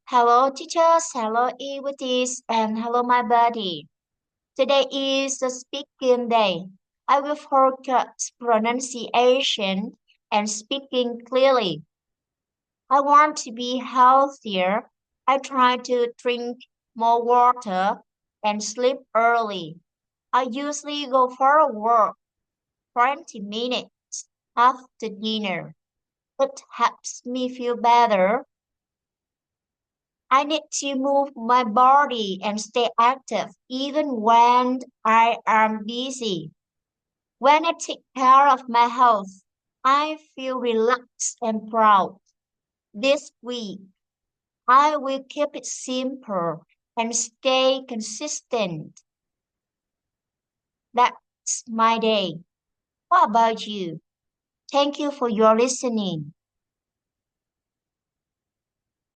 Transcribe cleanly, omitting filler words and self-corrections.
Hello, teachers. Hello, Evities, and hello, my buddy. Today is the speaking day. I will focus pronunciation and speaking clearly. I want to be healthier. I try to drink more water and sleep early. I usually go for a walk 20 minutes after dinner. It helps me feel better. I need to move my body and stay active even when I am busy. When I take care of my health, I feel relaxed and proud. This week, I will keep it simple and stay consistent. That's my day. What about you? Thank you for your listening.